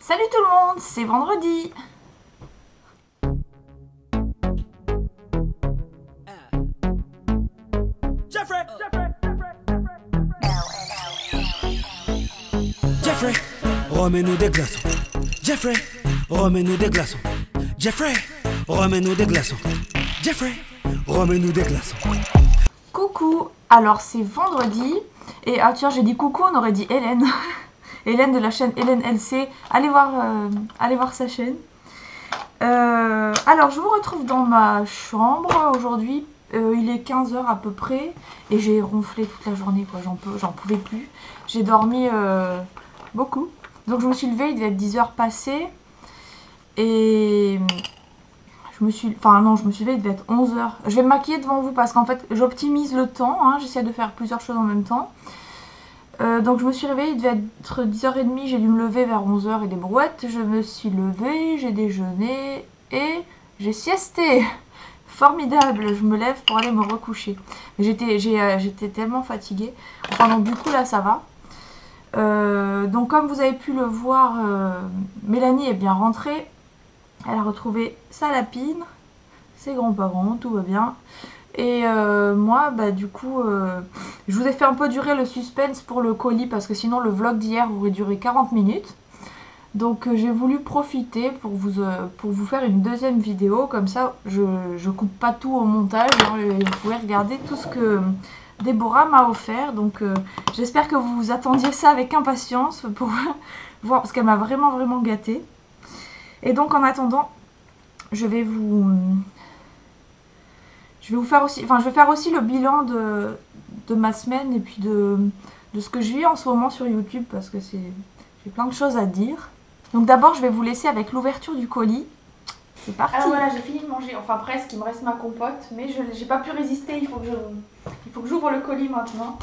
Salut tout le monde, c'est vendredi. Jeffrey, remets-nous des glaçons. Jeffrey, remets-nous des glaçons. Jeffrey, remets-nous des glaçons. Jeffrey, remets-nous des glaçons. Coucou, alors c'est vendredi. Et ah tiens, j'ai dit coucou, on aurait dit Hélène. Hélène de la chaîne Hélène LC. Allez voir sa chaîne. Alors je vous retrouve dans ma chambre aujourd'hui. Il est 15 h à peu près. Et j'ai ronflé toute la journée, quoi. J'en pouvais plus. J'ai dormi beaucoup. Donc je me suis levée, il devait être 10 h passées. Et je me suis levée, il devait être 11 h. Je vais me maquiller devant vous parce qu'en fait j'optimise le temps, hein, j'essaie de faire plusieurs choses en même temps. Donc je me suis réveillée, il devait être 10 h 30, j'ai dû me lever vers 11 h et des brouettes. Je me suis levée, j'ai déjeuné et j'ai siesté. Formidable, je me lève pour aller me recoucher. J'étais tellement fatiguée. Enfin donc du coup là ça va. Donc comme vous avez pu le voir, Mélanie est bien rentrée. Elle a retrouvé sa lapine, ses grands-parents, tout va bien. Et moi, bah du coup, je vous ai fait un peu durer le suspense pour le colis parce que sinon le vlog d'hier aurait duré 40 minutes. Donc j'ai voulu profiter pour vous faire une deuxième vidéo, comme ça je coupe pas tout au montage, hein, et vous pouvez regarder tout ce que Déborah m'a offert. Donc j'espère que vous attendiez ça avec impatience pour voir, parce qu'elle m'a vraiment gâtée. Et donc en attendant, je vais faire aussi le bilan de ma semaine et puis de ce que je vis en ce moment sur YouTube parce que j'ai plein de choses à dire. Donc d'abord je vais vous laisser avec l'ouverture du colis. C'est parti. Alors voilà, j'ai fini de manger, enfin presque, il me reste ma compote, mais je n'ai pas pu résister, il faut que j'ouvre le colis maintenant.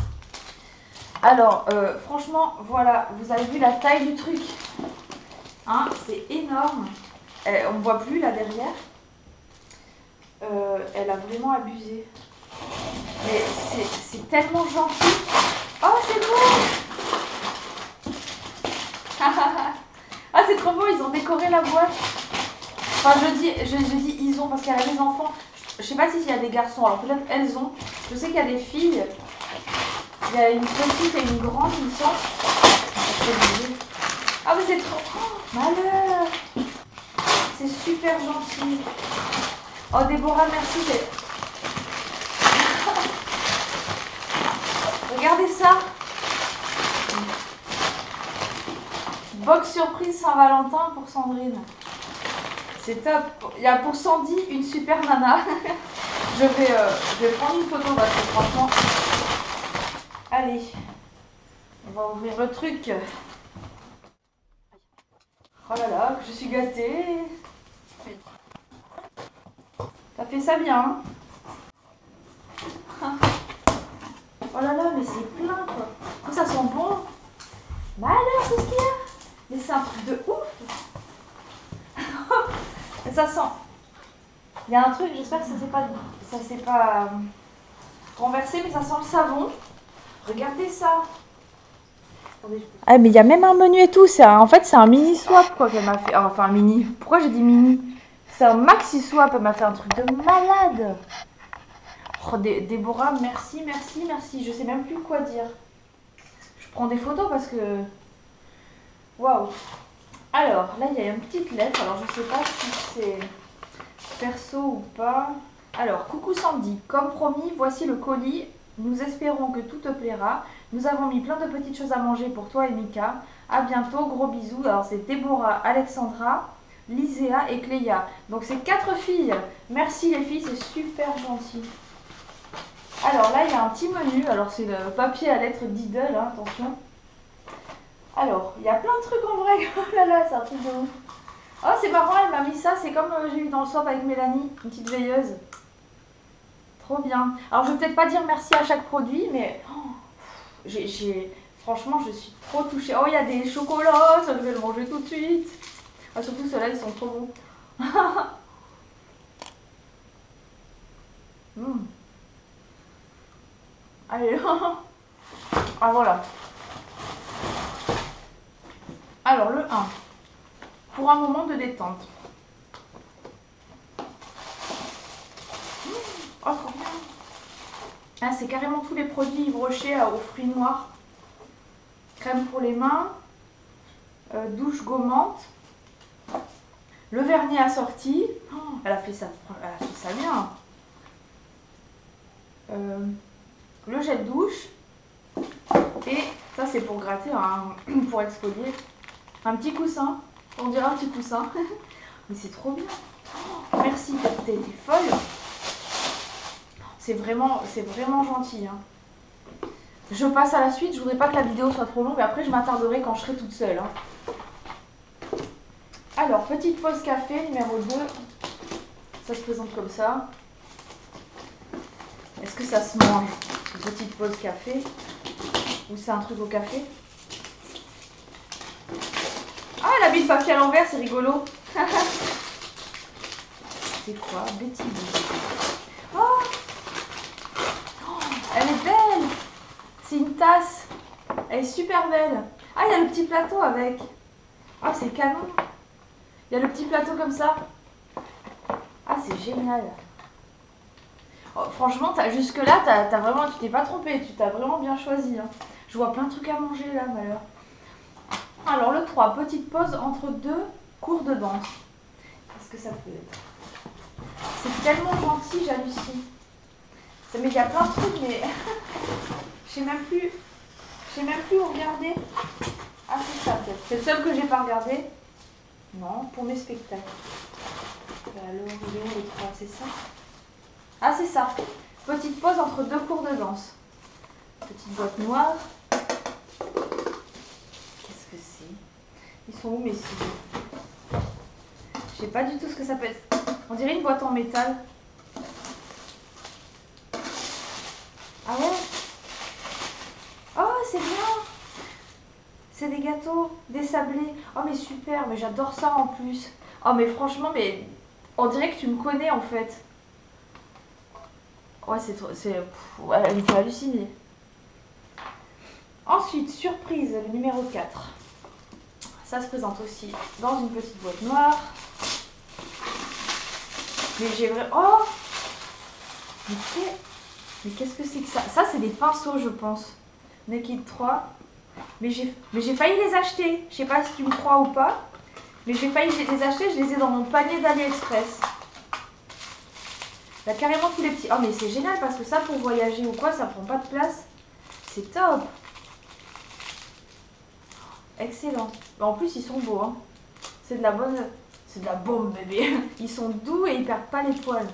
Alors franchement, voilà, vous avez vu la taille du truc, hein, c'est énorme. On ne voit plus là derrière. Elle a vraiment abusé. Mais c'est tellement gentil. Oh, c'est beau. Ah, c'est trop beau, ils ont décoré la boîte. Enfin, je dis ils ont parce qu'il y a des enfants. Je sais pas s'il y a des garçons, alors peut-être elles ont. Je sais qu'il y a des filles. Il y a une petite et une grande, il me semble. Ah, mais c'est trop... Oh, malheur. C'est super gentil. Oh Déborah, merci. Regardez ça. Box surprise Saint-Valentin pour Sandrine. C'est top. Il y a pour Sandy une super nana. je vais prendre une photo parce que franchement... Allez. On va ouvrir le truc. Oh là là, je suis gâtée. T'as fait ça bien, hein. Oh là là, mais c'est plein, quoi. Oh, ça sent bon. Bah alors, qu'est-ce qu'il y a? Mais c'est un truc de ouf. Ça sent... Il y a un truc, j'espère que ça s'est pas renversé, mais ça sent le savon. Regardez ça. Ah, mais il y a même un menu et tout. En fait, c'est un mini swap, quoi, qu'elle m'a fait. Enfin, un mini. Pourquoi j'ai dit mini? C'est un maxi swap, elle m'a fait un truc de malade. Oh, Déborah, merci. Je sais même plus quoi dire. Je prends des photos parce que... Waouh. Alors, là, il y a une petite lettre. Alors, je sais pas si c'est perso ou pas. Alors, coucou Sandy. Comme promis, voici le colis. Nous espérons que tout te plaira. Nous avons mis plein de petites choses à manger pour toi et Mika. À bientôt, gros bisous. Alors, c'est Déborah, Alexandra, Liséa et Cléa. Donc c'est 4 filles. Merci les filles, c'est super gentil. Alors là il y a un petit menu. Alors c'est le papier à lettres Diddle, hein, attention. Alors il y a plein de trucs en vrai. Oh là là, c'est un truc de ouf. Oh c'est marrant, elle m'a mis ça. C'est comme j'ai eu dans le swap avec Mélanie, une petite veilleuse. Trop bien. Alors je vais peut-être pas dire merci à chaque produit, mais oh, franchement je suis trop touchée. Oh il y a des chocolats, ça je vais le manger tout de suite. Ah, surtout ceux-là, ils sont trop bons. Allez. Ah, voilà. Alors, le 1. pour un moment de détente. Oh, trop bien. Ah, c'est carrément tous les produits Yves Rocher aux fruits noirs. Crème pour les mains, douche gommante, le vernis assorti. Oh, elle a fait ça bien. Le gel douche. Et ça, c'est pour gratter, hein, pour exfolier. Un petit coussin. On dirait un petit coussin. Mais c'est trop bien. Oh, merci, t'es folle. C'est vraiment gentil. Hein. Je passe à la suite. Je voudrais pas que la vidéo soit trop longue. Mais après, je m'attarderai quand je serai toute seule. Hein. Alors, petite pause café numéro 2. Ça se présente comme ça. Est-ce que ça se mange? Une petite pause café. Ou c'est un truc au café? Ah, elle a mis le papier à l'envers, c'est rigolo. C'est quoi? Bêtise. Oh, elle est belle. C'est une tasse. Elle est super belle. Ah, il y a le petit plateau avec. Ah, c'est canon. Il y a le petit plateau comme ça. Ah, c'est génial. Oh, franchement, jusque-là, tu t'es pas trompé. Tu t'as vraiment bien choisi. Hein. Je vois plein de trucs à manger là, malheur. Alors, le 3, petite pause entre 2 cours de danse. Qu'est-ce que ça peut être? C'est tellement gentil, j'hallucine. Mais il y a plein de trucs, mais je sais même plus où regarder. Ah, c'est ça peut-être. C'est le seul que j'ai pas regardé. Non, pour mes spectacles. Alors, les 3, c'est ça? Ah, c'est ça. Petite pause entre 2 cours de danse. Petite boîte noire. Qu'est-ce que c'est? Ils sont où mes ciseaux? Je sais pas du tout ce que ça peut être. On dirait une boîte en métal. Ah ouais? Oh, c'est bien! C'est des gâteaux, des sablés. Oh, mais super, mais j'adore ça en plus. Oh, mais franchement, mais on dirait que tu me connais en fait. Ouais, ouais, elle me fait halluciner. Ensuite, surprise, le numéro 4. Ça se présente aussi dans une petite boîte noire. Mais j'ai vraiment... Oh! Mais qu'est-ce que c'est que ça? Ça, c'est des pinceaux, je pense. Naked 3. Mais j'ai failli les acheter. Je sais pas si tu me crois ou pas. Mais j'ai failli les acheter. Je les ai dans mon panier d'AliExpress. Là, carrément tous les petits... Oh, mais c'est génial parce que ça, pour voyager ou quoi, ça prend pas de place. C'est top. Excellent. En plus, ils sont beaux. Hein. C'est de la bonne... C'est de la bombe, bébé. Ils sont doux et ils perdent pas les poils.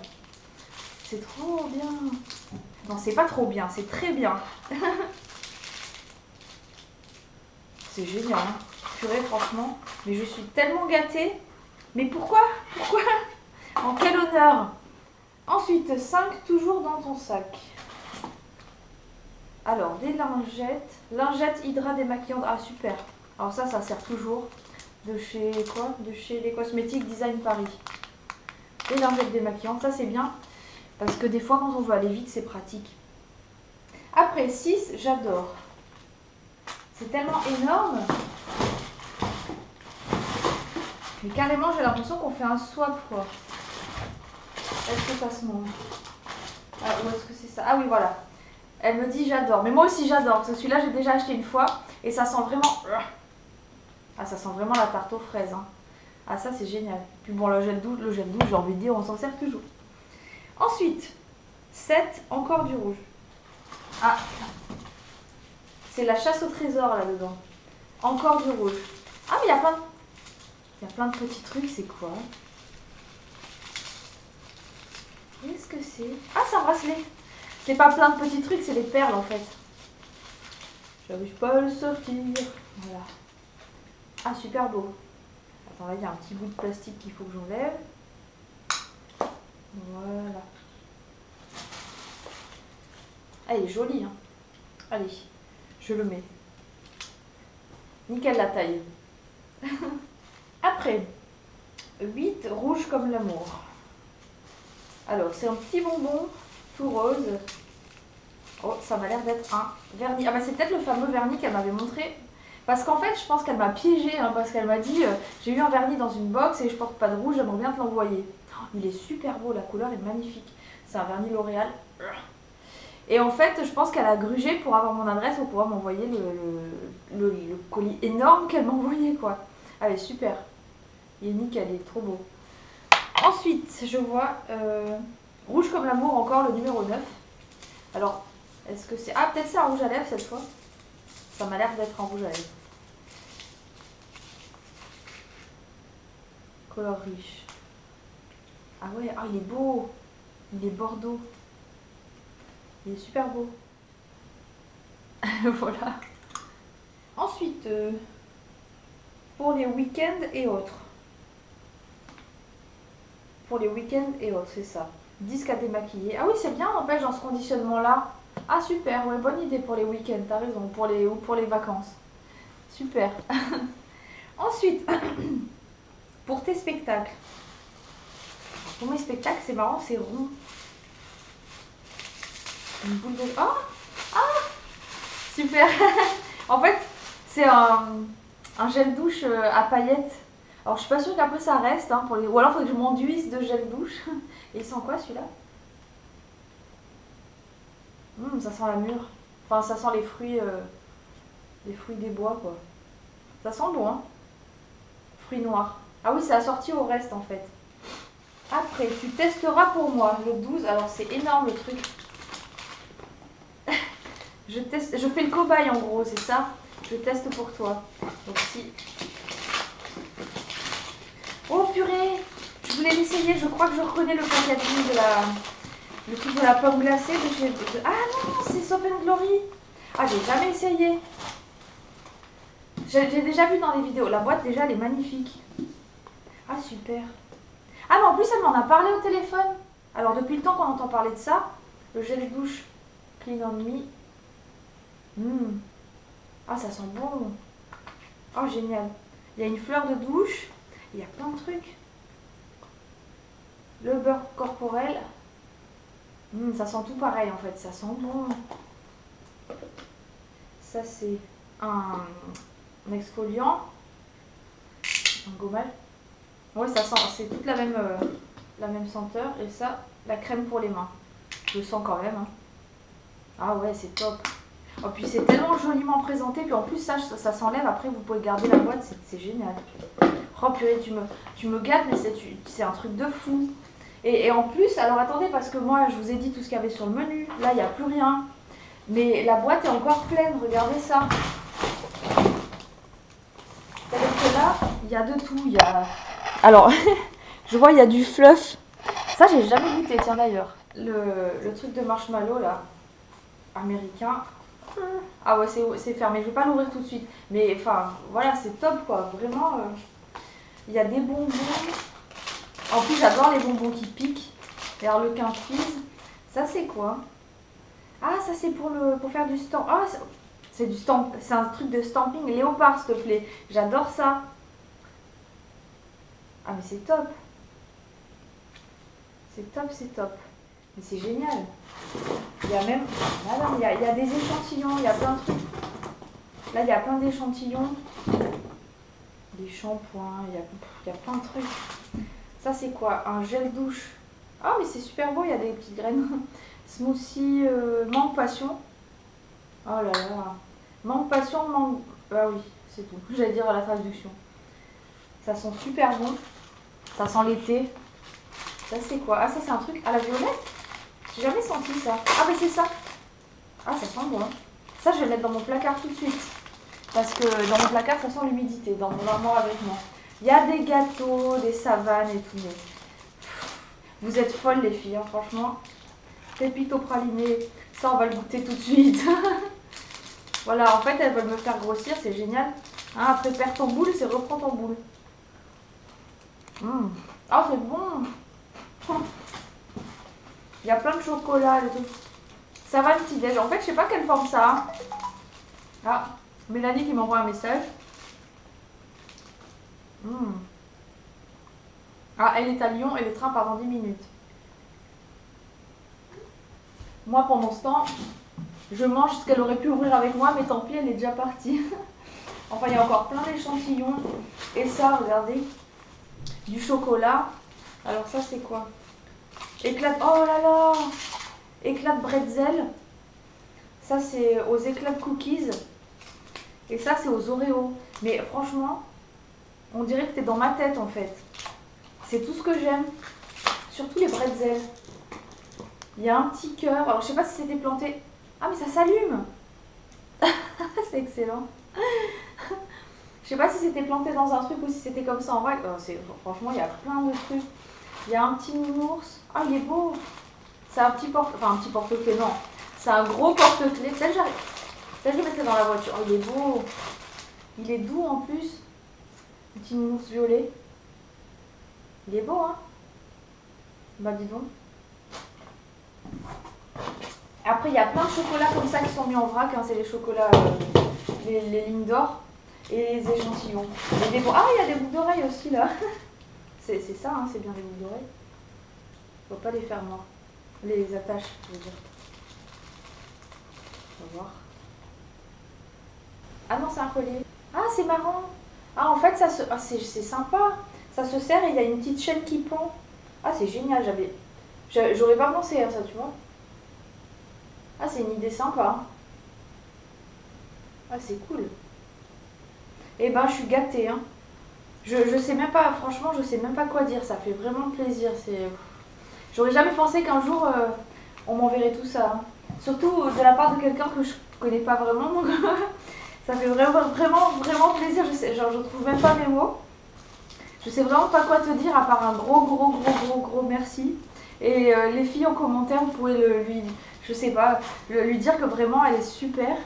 C'est trop bien. Non, c'est pas trop bien. C'est très bien. C'est génial. Hein. Purée, franchement. Mais je suis tellement gâtée. Mais pourquoi? Pourquoi? En quel honneur? Ensuite, 5 toujours dans ton sac. Alors, des lingettes. Lingettes Hydra démaquillantes. Ah, super. Alors ça sert toujours. De chez quoi? De chez les Cosmétiques Design Paris. Des lingettes démaquillantes. Ça, c'est bien. Parce que des fois, quand on veut aller vite, c'est pratique. Après, 6, j'adore. C'est tellement énorme. Mais carrément, j'ai l'impression qu'on fait un swap, quoi. Est-ce que ça se mange? Ah, ou est-ce que c'est ça? Ah oui, voilà. Elle me dit j'adore. Mais moi aussi j'adore. Parce que celui-là, j'ai déjà acheté une fois. Et ça sent vraiment... Ah, ça sent vraiment la tarte aux fraises. Hein. Ah, ça, c'est génial. Puis bon, le gel douche, j'ai envie de dire, on s'en sert toujours. Ensuite, 7, encore du rouge. Ah, c'est la chasse au trésor, là-dedans. Encore du rouge. Ah, mais il y a plein de petits trucs. C'est quoi? Qu'est-ce que c'est? Ah, c'est un bracelet. C'est pas plein de petits trucs, c'est des perles en fait. J'arrive pas à le sortir. Voilà. Ah, super beau. Attends, là, il y a un petit bout de plastique qu'il faut que j'enlève. Voilà. Ah, il est joli, hein. Allez, je le mets. Nickel la taille. Après, 8, rouge comme l'amour. Alors, c'est un petit bonbon tout rose. Oh, ça m'a l'air d'être un vernis. Ah bah c'est peut-être le fameux vernis qu'elle m'avait montré. Parce qu'en fait, je pense qu'elle m'a piégée, hein, parce qu'elle m'a dit j'ai eu un vernis dans une box et je porte pas de rouge, j'aimerais bien te l'envoyer. Oh, il est super beau, la couleur est magnifique. C'est un vernis L'Oréal. Et en fait, je pense qu'elle a grugé pour avoir mon adresse pour pouvoir m'envoyer le colis énorme qu'elle m'a envoyé, quoi. Allez, super. Il est nickel, il est trop beau. Ensuite, je vois Rouge comme l'amour, encore le numéro 9. Alors, est-ce que c'est... Ah, peut-être c'est un rouge à lèvres cette fois. Ça m'a l'air d'être un rouge à lèvres. Couleur riche. Ah ouais, ah, il est beau. Il est bordeaux. Il est super beau. Voilà. Ensuite, pour les week-ends et autres. Pour les week-ends et autres, c'est ça. Disque à démaquiller. Ah oui, c'est bien, n'empêche, dans ce conditionnement-là. Ah super, ouais, bonne idée pour les week-ends, t'as raison, ou pour les vacances. Super. Ensuite, pour tes spectacles. Pour mes spectacles, c'est marrant, c'est rond. Une boule de... Oh, ah, super. En fait, c'est un gel douche à paillettes. Alors, je suis pas sûre qu'après ça reste. Hein, ou alors, il faut que je m'enduise de gel douche. Et il sent quoi, celui-là? Ça sent la mûre. Enfin, ça sent les fruits des bois, quoi. Ça sent bon, hein. Fruits noirs. Ah oui, c'est assorti au reste, en fait. Après, tu testeras pour moi le 12. Alors, c'est énorme, le truc. Je fais le cobaye, en gros, c'est ça. Je teste pour toi. Donc, si... Oh, purée! Je voulais l'essayer. Je crois que je reconnais le packaging le truc de la pomme glacée de chez... Ah non, c'est Soap & Glory. Ah, j'ai jamais essayé. J'ai déjà vu dans les vidéos. La boîte, déjà, elle est magnifique. Ah, super. Ah, mais en plus, elle m'en a parlé au téléphone. Alors, depuis le temps qu'on entend parler de ça, le gel douche Clean on Me. Ah, ça sent bon. Oh, génial. Il y a une fleur de douche. Il y a plein de trucs. Le beurre corporel. Ça sent tout pareil, en fait. Ça sent bon. Ça, c'est un exfoliant. Un gommage. Oui, ça sent, c'est toute la même senteur. Et ça, la crème pour les mains. Je le sens quand même. Hein. Ah ouais, c'est top. Oh, puis c'est tellement joliment présenté. Puis en plus, ça s'enlève. Après, vous pouvez garder la boîte. C'est génial. Oh purée, tu me gâtes, mais c'est un truc de fou. Et en plus, alors attendez, parce que moi, je vous ai dit tout ce qu'il y avait sur le menu. Là, il n'y a plus rien. Mais la boîte est encore pleine. Regardez ça. C'est-à-dire que là, il y a de tout. Il y a... Alors, je vois, il y a du fluff. Ça, j'ai jamais goûté, tiens d'ailleurs. Le truc de marshmallow, là, américain. Ah ouais, c'est fermé. Je vais pas l'ouvrir tout de suite. Mais enfin, voilà, c'est top, quoi. Vraiment, il y a des bonbons. En plus, j'adore les bonbons qui piquent. Et alors, le quinfise. Ça, c'est quoi? Ah, ça, c'est pour faire du stamp. Ah, c'est du stamp. C'est un truc de stamping léopard, s'il te plaît. J'adore ça. Ah, mais c'est top. C'est top, c'est top. Mais c'est génial. Il y a même... Ah non, il y a des échantillons, il y a plein de trucs. Là, il y a plein d'échantillons. Des shampoings, il y a plein de trucs. Ça, c'est quoi? Un gel douche. Ah, mais c'est super beau, il y a des petites graines. Smoothie, mangue passion. Oh là là. Mangue passion, mangue... Ah oui, c'est tout. J'allais dire à la traduction. Ça sent super bon. Ça sent l'été. Ça, c'est quoi? Ah, ça, c'est un truc à la violette? J'ai jamais senti ça. Ah, mais c'est ça. Ah, ça sent bon. Ça, je vais le mettre dans mon placard tout de suite. Parce que dans mon placard, ça sent l'humidité. Dans mon armoire avec moi. Il y a des gâteaux, des savanes et tout. Mais... Vous êtes folles, les filles, hein, franchement. Pépito praliné. Ça, on va le goûter tout de suite. Voilà, en fait, elles veulent me faire grossir. C'est génial. Hein, après, perds ton boule, c'est reprends ton boule. Ah, c'est bon. Il y a plein de chocolat et tout. Ça va le petit déj. En fait, je sais pas quelle forme ça a. Ah, Mélanie qui m'envoie un message. Ah, elle est à Lyon et le train part dans 10 minutes. Moi, pendant ce temps, je mange ce qu'elle aurait pu ouvrir avec moi, mais tant pis, elle est déjà partie. Enfin, il y a encore plein d'échantillons. Et ça, regardez, du chocolat. Alors ça, c'est quoi? Éclat... Oh là là! Éclat de bretzel. Ça, c'est aux éclats de cookies. Et ça, c'est aux Oreos. Mais franchement, on dirait que t'es dans ma tête, en fait. C'est tout ce que j'aime. Surtout les bretzels. Il y a un petit cœur. Alors, je sais pas si c'était planté. Ah, mais ça s'allume! C'est excellent. Je sais pas si c'était planté dans un truc ou si c'était comme ça en vrai. Franchement, il y a plein de trucs. Il y a un petit nounours. Ah, il est beau. C'est un petit porte... Enfin, un petit porte-clés, non. C'est un gros porte-clés. Peut-être je le mettrai dans la voiture. Oh, il est beau. Il est doux en plus. Un petit nounours violet. Il est beau, hein? Bah, dis donc. Après, il y a plein de chocolats comme ça qui sont mis en vrac. Hein. C'est les chocolats, les lignes d'or et les échantillons. Ah, il y a des boucles d'oreilles aussi là. C'est ça, hein, c'est bien les boucles d'oreilles. Faut pas les faire moi. Les attaches, je veux dire. On va voir. Ah non, c'est un collier. Ah, c'est marrant. Ah, en fait, ça se... ah, c'est sympa. Ça se serre et il y a une petite chaîne qui pend. Ah, c'est génial. J'aurais pas pensé à ça, tu vois. Ah, c'est une idée sympa. Ah, c'est cool. Eh ben, je suis gâtée. Hein. Je sais même pas, franchement, je sais même pas quoi dire. Ça fait vraiment plaisir. J'aurais jamais pensé qu'un jour, on m'enverrait tout ça. Hein. Surtout de la part de quelqu'un que je connais pas vraiment. Donc ça fait vraiment plaisir. Je trouve même pas mes mots. Je sais vraiment pas quoi te dire à part un gros merci. Et les filles en commentaire, vous pouvez je sais pas, lui dire que vraiment elle est super.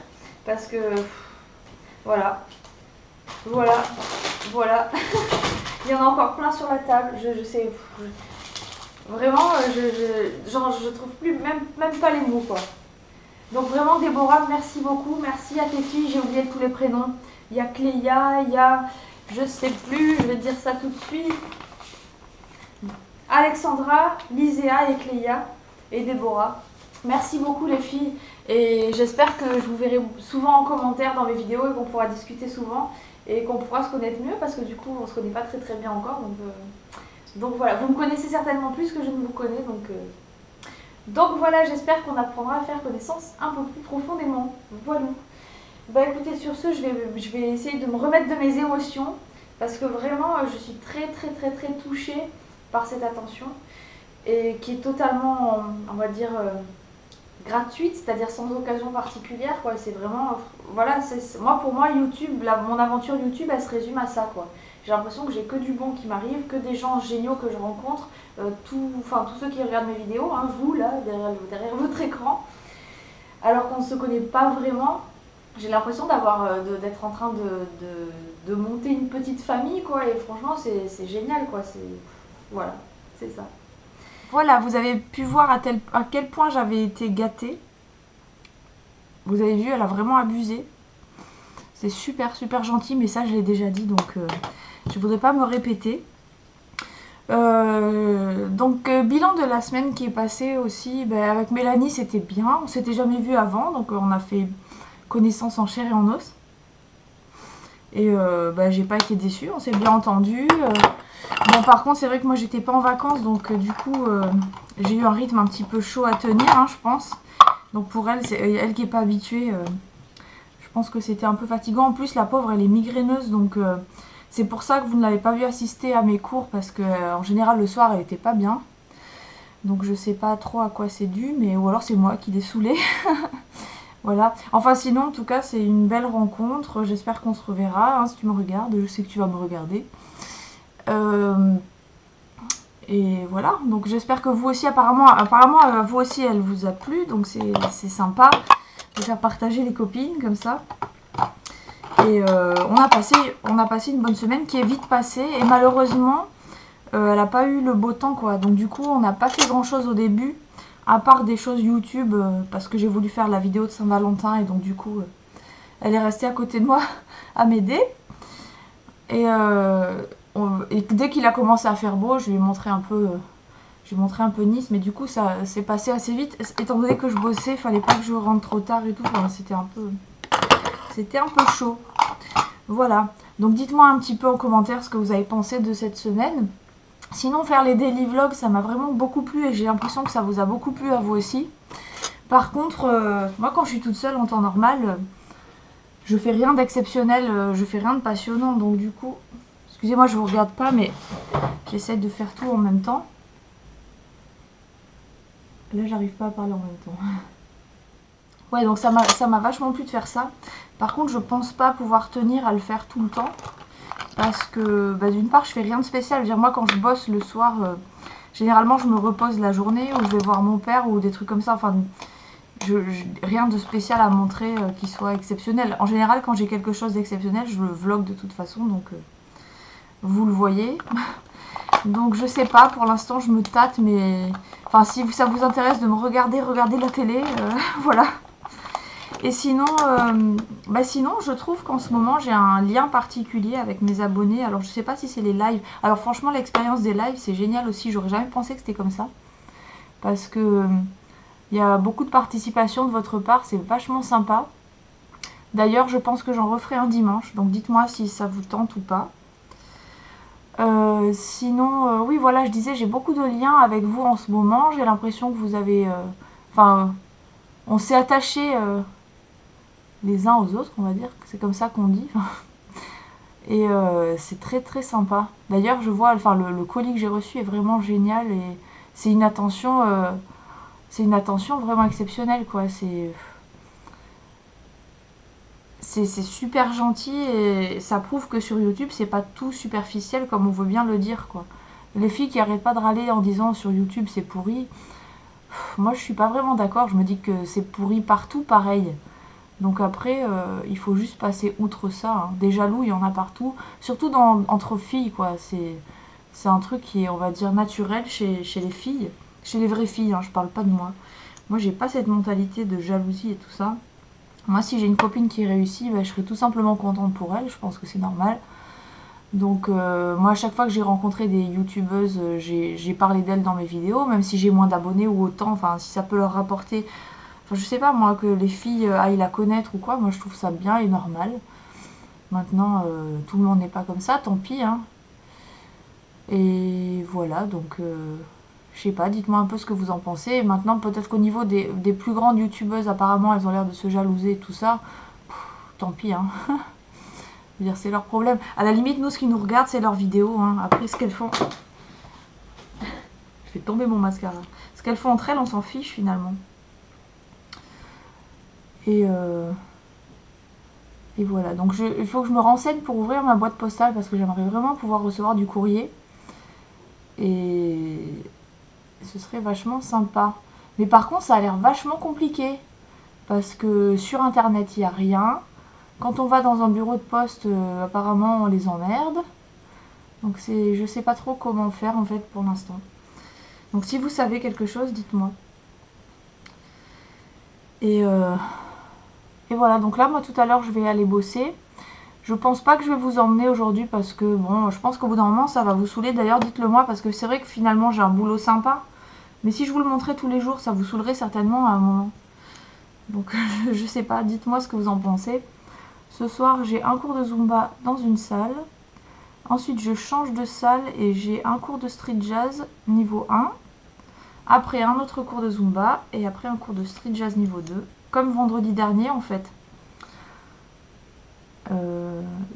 Parce que, voilà. Il y en a encore plein sur la table. Je sais, vraiment, je trouve plus, même pas les mots, quoi. Donc vraiment, Déborah, merci beaucoup. Merci à tes filles, j'ai oublié tous les prénoms. Il y a Cléa, il y a, je sais plus, je vais dire ça tout de suite. Alexandra, Liséa et Cléa et Déborah. Merci beaucoup les filles et j'espère que je vous verrai souvent en commentaire dans mes vidéos et qu'on pourra discuter souvent et qu'on pourra se connaître mieux parce que du coup on se connaît pas très bien encore donc voilà, vous me connaissez certainement plus que je ne vous connais donc voilà, j'espère qu'on apprendra à faire connaissance un peu plus profondément. Voilà. Bah écoutez, sur ce, je vais essayer de me remettre de mes émotions parce que vraiment je suis très touchée par cette attention et qui est totalement, on va dire, gratuite, c'est-à-dire sans occasion particulière, quoi. C'est vraiment, voilà, pour moi YouTube, mon aventure YouTube, elle se résume à ça, quoi. J'ai l'impression que j'ai que du bon qui m'arrive, que des gens géniaux que je rencontre, tous ceux qui regardent mes vidéos, hein, vous là, derrière votre écran, alors qu'on ne se connaît pas vraiment. J'ai l'impression d'être en train de monter une petite famille, quoi, et franchement c'est génial, quoi. Voilà, c'est ça. Voilà, vous avez pu voir à quel point j'avais été gâtée. Vous avez vu, elle a vraiment abusé. C'est super gentil, mais ça je l'ai déjà dit, donc je voudrais pas me répéter. Bilan de la semaine qui est passée aussi, avec Mélanie c'était bien. On s'était jamais vu avant, donc on a fait connaissance en chair et en os. Et j'ai pas été déçue, on s'est bien entendu. Bon, par contre, c'est vrai que moi j'étais pas en vacances, donc du coup j'ai eu un rythme un petit peu chaud à tenir, hein, je pense. Donc pour elle, elle qui est pas habituée, je pense que c'était un peu fatigant. En plus, la pauvre, elle est migraineuse, donc c'est pour ça que vous ne l'avez pas vu assister à mes cours, parce que en général le soir elle était pas bien. Donc je sais pas trop à quoi c'est dû, ou alors c'est moi qui l'ai saoulée. Voilà. Enfin sinon, en tout cas, c'est une belle rencontre. J'espère qu'on se reverra, hein, si tu me regardes. Je sais que tu vas me regarder. Et voilà. Donc j'espère que vous aussi, apparemment vous aussi, elle vous a plu. Donc c'est sympa de faire partager les copines comme ça. Et on a passé une bonne semaine qui est vite passée. Et malheureusement, elle n'a pas eu le beau temps, quoi. Donc du coup, on n'a pas fait grand chose au début. À part des choses YouTube, parce que j'ai voulu faire la vidéo de Saint-Valentin et donc du coup, elle est restée à côté de moi à m'aider. Et dès qu'il a commencé à faire beau, je lui ai montré un peu, Nice, mais du coup ça s'est passé assez vite. Étant donné que je bossais, il fallait pas que je rentre trop tard et tout, enfin, c'était un peu chaud. Voilà, donc dites-moi un petit peu en commentaire ce que vous avez pensé de cette semaine. Sinon, faire les daily vlogs, ça m'a vraiment beaucoup plu et j'ai l'impression que ça vous a beaucoup plu à vous aussi. Par contre, moi quand je suis toute seule en temps normal, je fais rien d'exceptionnel, je fais rien de passionnant. Donc du coup, excusez-moi, je vous regarde pas, mais j'essaie de faire tout en même temps. Là, j'arrive pas à parler en même temps. Ouais, donc ça m'a vachement plu de faire ça. Par contre, je pense pas pouvoir tenir à le faire tout le temps. Parce que, bah, d'une part, je fais rien de spécial. Je veux dire, moi, quand je bosse le soir, généralement, je me repose la journée ou je vais voir mon père ou des trucs comme ça. Enfin, rien de spécial à montrer qui soit exceptionnel. En général, quand j'ai quelque chose d'exceptionnel, je le vlog de toute façon. Donc, vous le voyez. Donc, je sais pas. Pour l'instant, je me tâte. Mais, enfin, si ça vous intéresse de me regarder la télé, voilà. Et sinon, sinon, je trouve qu'en ce moment, j'ai un lien particulier avec mes abonnés. Alors, je sais pas si c'est les lives. Alors, franchement, l'expérience des lives, c'est génial aussi. J'aurais jamais pensé que c'était comme ça. Parce que il y a beaucoup de participation de votre part. C'est vachement sympa. D'ailleurs, je pense que j'en referai un dimanche. Donc, dites-moi si ça vous tente ou pas. Sinon, oui, voilà, je disais, j'ai beaucoup de liens avec vous en ce moment. J'ai l'impression que vous avez... on s'est attachés... les uns aux autres, on va dire, c'est comme ça qu'on dit. Et c'est très très sympa. D'ailleurs, je vois, enfin, le colis que j'ai reçu est vraiment génial et c'est une attention vraiment exceptionnelle, quoi. C'est super gentil et ça prouve que sur YouTube, c'est pas tout superficiel comme on veut bien le dire, quoi. Les filles qui arrêtent pas de râler en disant sur YouTube c'est pourri, moi je suis pas vraiment d'accord. Je me dis que c'est pourri partout pareil. Donc après, il faut juste passer outre ça. Hein. Des jaloux, il y en a partout. Surtout entre filles, quoi. C'est un truc qui est, on va dire, naturel chez les filles. Chez les vraies filles, hein, je parle pas de moi. Moi, j'ai pas cette mentalité de jalousie et tout ça. Moi, si j'ai une copine qui réussit, bah, je serai tout simplement contente pour elle. Je pense que c'est normal. Donc, moi, à chaque fois que j'ai rencontré des youtubeuses, j'ai parlé d'elles dans mes vidéos. Même si j'ai moins d'abonnés ou autant, enfin, si ça peut leur rapporter... Enfin, je sais pas, moi, que les filles aillent la connaître ou quoi, moi je trouve ça bien et normal. Maintenant, tout le monde n'est pas comme ça, tant pis, hein. Et voilà, donc, je sais pas, dites-moi un peu ce que vous en pensez. Et maintenant, peut-être qu'au niveau des plus grandes youtubeuses, apparemment, elles ont l'air de se jalouser et tout ça. Tant pis, hein. Je veux dire, c'est leur problème. À la limite, nous, ce qui nous regarde, c'est leurs vidéos, hein. Après, ce qu'elles font... Je fais tomber mon mascara. Ce qu'elles font entre elles, on s'en fiche, finalement. Et voilà, donc il faut que je me renseigne pour ouvrir ma boîte postale parce que j'aimerais vraiment pouvoir recevoir du courrier. Et ce serait vachement sympa. Mais par contre, ça a l'air vachement compliqué. Parce que sur internet, il n'y a rien. Quand on va dans un bureau de poste, apparemment, on les emmerde. Donc je sais pas trop comment faire en fait pour l'instant. Donc si vous savez quelque chose, dites-moi. Et voilà, donc là, moi, tout à l'heure, je vais aller bosser. Je pense pas que je vais vous emmener aujourd'hui parce que, bon, je pense qu'au bout d'un moment, ça va vous saouler. D'ailleurs, dites-le moi parce que c'est vrai que finalement, j'ai un boulot sympa. Mais si je vous le montrais tous les jours, ça vous saoulerait certainement à un moment. Donc, je sais pas, dites-moi ce que vous en pensez. Ce soir, j'ai un cours de Zumba dans une salle. Ensuite, je change de salle et j'ai un cours de street jazz niveau 1. Après, un autre cours de Zumba et après un cours de street jazz niveau 2. Comme vendredi dernier en fait.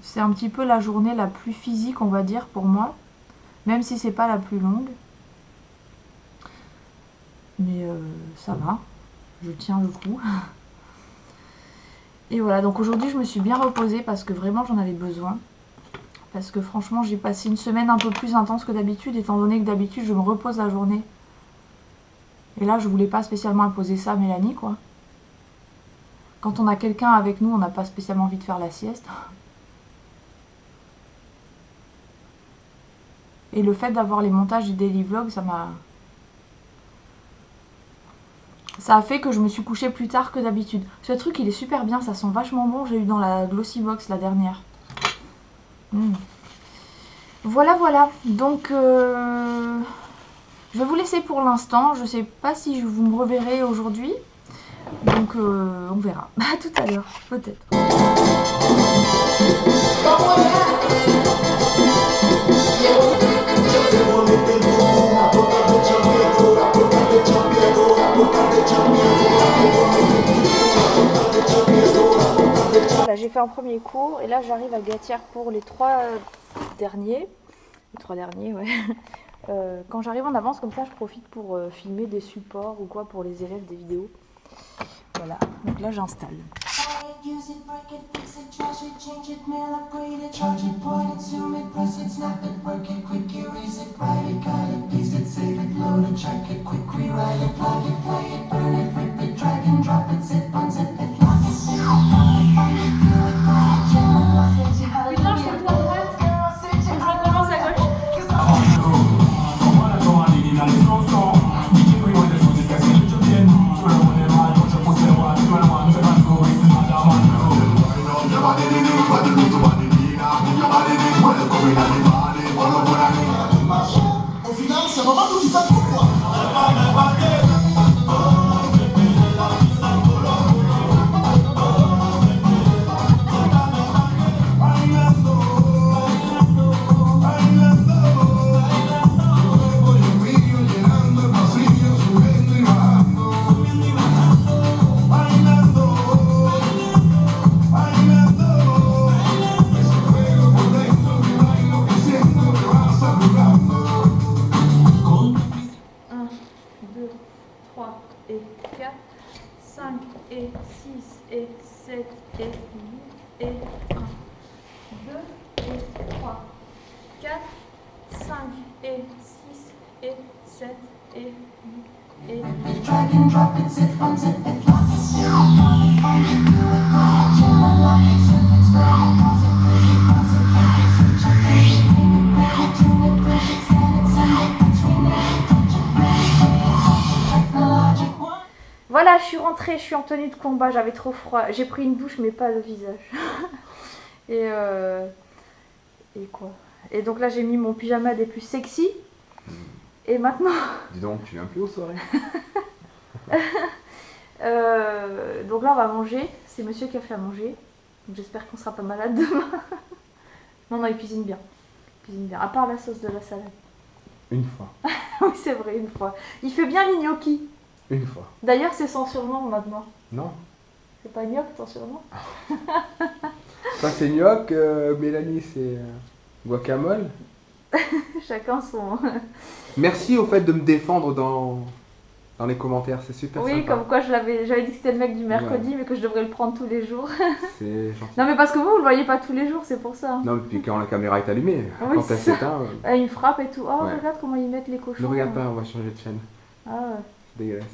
C'est un petit peu la journée la plus physique on va dire pour moi. Même si c'est pas la plus longue. Mais ça va. Je tiens le coup. Et voilà, donc aujourd'hui je me suis bien reposée parce que vraiment j'en avais besoin. Parce que franchement j'ai passé une semaine un peu plus intense que d'habitude. Étant donné que d'habitude je me repose la journée. Et là je voulais pas spécialement imposer ça à Mélanie quoi. Quand on a quelqu'un avec nous, on n'a pas spécialement envie de faire la sieste. Et le fait d'avoir les montages du daily vlog, ça a fait que je me suis couchée plus tard que d'habitude. Ce truc, il est super bien, ça sent vachement bon. J'ai eu dans la Glossy Box la dernière. Voilà, voilà. Donc, je vais vous laisser pour l'instant. Je sais pas si vous me reverrez aujourd'hui. Donc on verra. À tout à l'heure, peut-être. Là, j'ai fait un premier cours et là j'arrive à Gatière pour les 3 derniers. Les 3 derniers, ouais. Quand j'arrive en avance comme ça, je profite pour filmer des supports ou quoi pour les élèves des vidéos. Voilà, donc là j'installe. Au final, c'est vraiment tout du pas trop quoi. Et 4, 5 et 6 et 7 et 8 et 1, 2 et 3, 4, 5 et 6 et 7 et 8 et voilà, je suis rentrée, je suis en tenue de combat, j'avais trop froid. J'ai pris une douche mais pas le visage. Et quoi? Et donc là j'ai mis mon pyjama des plus sexy. Et maintenant... Dis donc, tu viens plus aux soirées? donc là on va manger, c'est monsieur qui a fait à manger. J'espère qu'on sera pas malade demain. Non, il cuisine bien. Il cuisine bien, à part la sauce de la salade. Une fois. Oui, c'est vrai, une fois. Il fait bien les gnocchis. Une fois. D'ailleurs, c'est son surnom maintenant. Non. C'est pas Gnoc ton surnom? Ça c'est Gnoc, Mélanie c'est Guacamole. Chacun son... Merci au fait de me défendre dans les commentaires, c'est super Oui, sympa. comme quoi j'avais dit que c'était le mec du mercredi, ouais, mais que je devrais le prendre tous les jours. C'est gentil. Non mais parce que vous le voyez pas tous les jours, c'est pour ça. Non, puis quand la caméra est allumée, oui, quand elle s'éteint... il frappe et tout. Oh, ouais. Regarde comment ils mettent les cochons. Ne regarde pas, on va changer de chaîne. Ah ouais. Dégueulasse.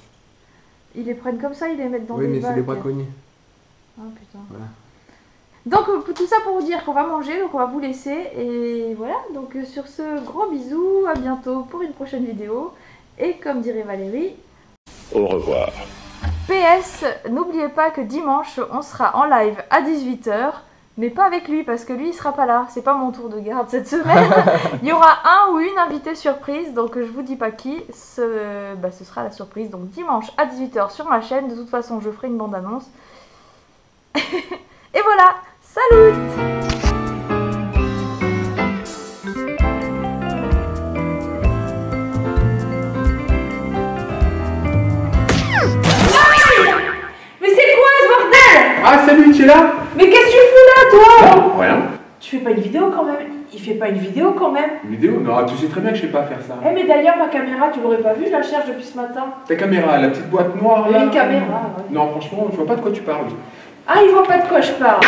Ils les prennent comme ça, ils les mettent dans des Oui, mais bacs. c'est des braconniers. Ah putain. Voilà. Donc tout ça pour vous dire qu'on va manger, donc on va vous laisser. Et voilà, donc sur ce, gros bisous, à bientôt pour une prochaine vidéo. Et comme dirait Valérie... Au revoir. PS, n'oubliez pas que dimanche, on sera en live à 18 h. Mais pas avec lui, parce que lui, il sera pas là. C'est pas mon tour de garde cette semaine. Il y aura un ou une invitée surprise, donc je vous dis pas qui. Ce sera la surprise. Donc dimanche à 18 h sur ma chaîne. De toute façon, je ferai une bande-annonce. Et voilà, salut! Ah salut, tu es là? Mais qu'est-ce que tu fous là, toi? Non, rien. Tu fais pas une vidéo quand même? Il fait pas une vidéo quand même? Une vidéo? Non, tu sais très bien que je sais pas faire ça. Eh mais d'ailleurs ma caméra, tu l'aurais pas vue, je la cherche depuis ce matin. Ta caméra, la petite boîte noire là? Une caméra, ouais. Non, franchement, je vois pas de quoi tu parles. Ah, il voit pas de quoi je parle.